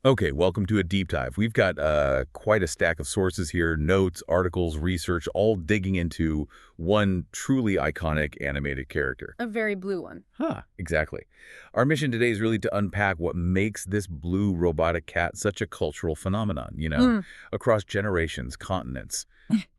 Okay, welcome to a deep dive. We've got quite a stack of sources here, notes, articles, research, all digging into one truly iconic animated character. A very blue one. Huh, exactly. Our mission today is really to unpack what makes this blue robotic cat such a cultural phenomenon, Mm. across generations, continents.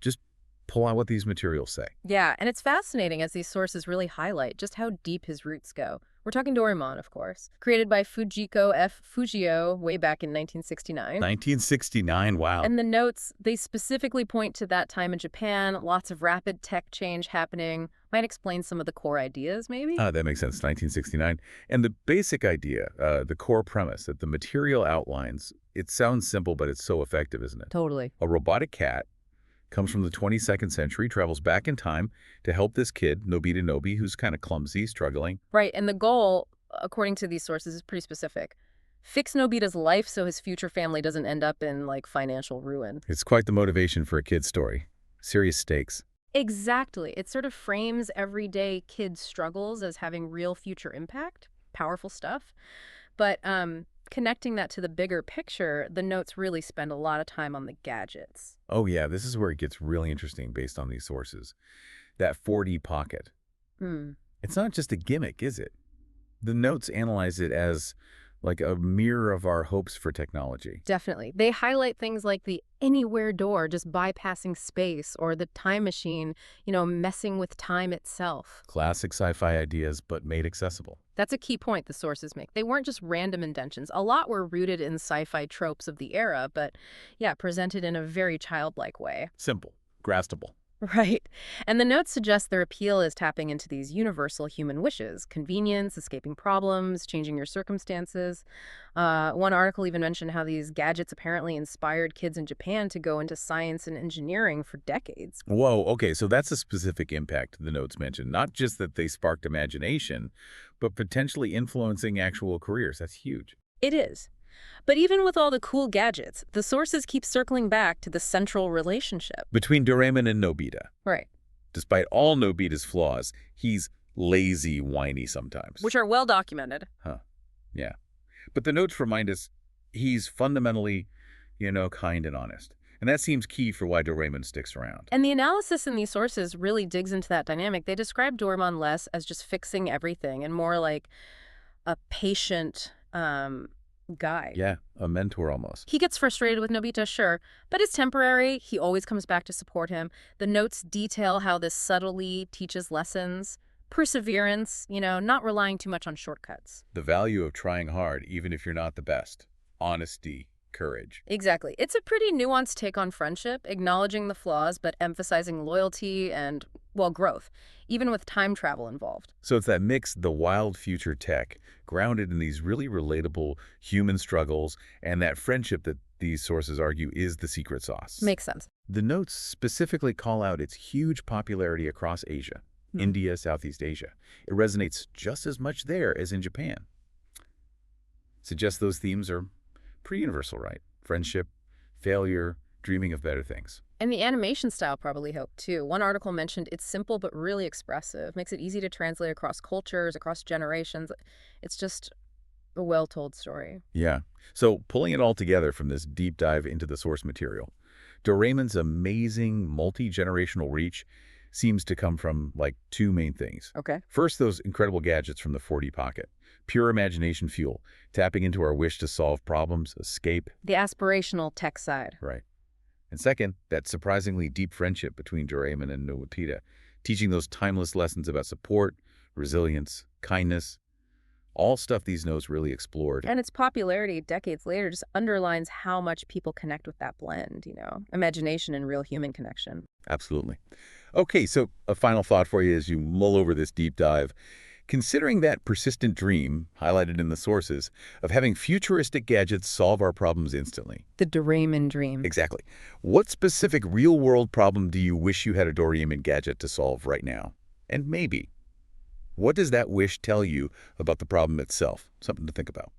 Just pull out what these materials say. Yeah, and it's fascinating as these sources really highlight just how deep his roots go. We're talking Doraemon, of course, created by Fujiko F. Fujio way back in 1969. 1969, wow. And the notes, they specifically point to that time in Japan, lots of rapid tech change happening. Might explain some of the core ideas, maybe? That makes sense, 1969. And the basic idea, the core premise that the material outlines, it sounds simple, but it's so effective, isn't it? Totally. A robotic cat comes from the 22nd century, travels back in time to help this kid, Nobita Noby, who's kind of clumsy, struggling. Right, and the goal, according to these sources, is pretty specific. Fix Nobita's life so his future family doesn't end up in, like, financial ruin. It's quite the motivation for a kid's story. Serious stakes. Exactly. It sort of frames everyday kids' struggles as having real future impact. Powerful stuff. But connecting that to the bigger picture, the notes really spend a lot of time on the gadgets. Oh yeah, this is where it gets really interesting based on these sources. That 4D pocket. Hmm. It's not just a gimmick, is it? The notes analyze it as like a mirror of our hopes for technology. Definitely. They highlight things like the anywhere door just bypassing space or the time machine, messing with time itself. Classic sci-fi ideas, but made accessible. That's a key point the sources make. They weren't just random inventions. A lot were rooted in sci-fi tropes of the era, but yeah, presented in a very childlike way. Simple, graspable. Right. And the notes suggest their appeal is tapping into these universal human wishes: convenience, escaping problems, changing your circumstances. One article even mentioned how these gadgets apparently inspired kids in Japan to go into science and engineering for decades. Whoa, okay, so that's a specific impact the notes mentioned. Not just that they sparked imagination, but potentially influencing actual careers. That's huge. It is. But even with all the cool gadgets, the sources keep circling back to the central relationship. Between Doraemon and Nobita, Right. despite all Nobita's flaws, he's lazy, whiny sometimes. Which are well documented. Huh, yeah. But the notes remind us he's fundamentally, kind and honest. And that seems key for why Doraemon sticks around. And the analysis in these sources really digs into that dynamic. They describe Doraemon less as just fixing everything and more like a patient guide. Yeah, a mentor almost. He gets frustrated with Nobita, sure, but it's temporary. He always comes back to support him. The notes detail how this subtly teaches lessons, perseverance, not relying too much on shortcuts. The value of trying hard, even if you're not the best. Honesty, courage. Exactly. It's a pretty nuanced take on friendship, acknowledging the flaws but emphasizing loyalty and, well, growth, even with time travel involved. So it's that mix, the wild future tech, grounded in these really relatable human struggles, and that friendship that these sources argue is the secret sauce. Makes sense. The notes specifically call out its huge popularity across Asia, India, Southeast Asia. It resonates just as much there as in Japan. Suggests those themes are pretty universal, right? Friendship, failure, dreaming of better things. And the animation style probably helped too. One article mentioned it's simple but really expressive, makes it easy to translate across cultures, across generations. It's just a well-told story. Yeah. So pulling it all together from this deep dive into the source material, Doraemon's amazing multi-generational reach seems to come from, like, two main things. Okay. First, those incredible gadgets from the 4D pocket. Pure imagination fuel, tapping into our wish to solve problems, escape. The aspirational tech side. Right. And second, that surprisingly deep friendship between Doraemon and Nobita, teaching those timeless lessons about support, resilience, kindness, all stuff these notes really explored. And its popularity decades later just underlines how much people connect with that blend, imagination and real human connection. Absolutely. Okay, so a final thought for you as you mull over this deep dive. Considering that persistent dream, highlighted in the sources, of having futuristic gadgets solve our problems instantly. The Doraemon dream. Exactly. What specific real-world problem do you wish you had a Doraemon gadget to solve right now? And maybe, what does that wish tell you about the problem itself? Something to think about.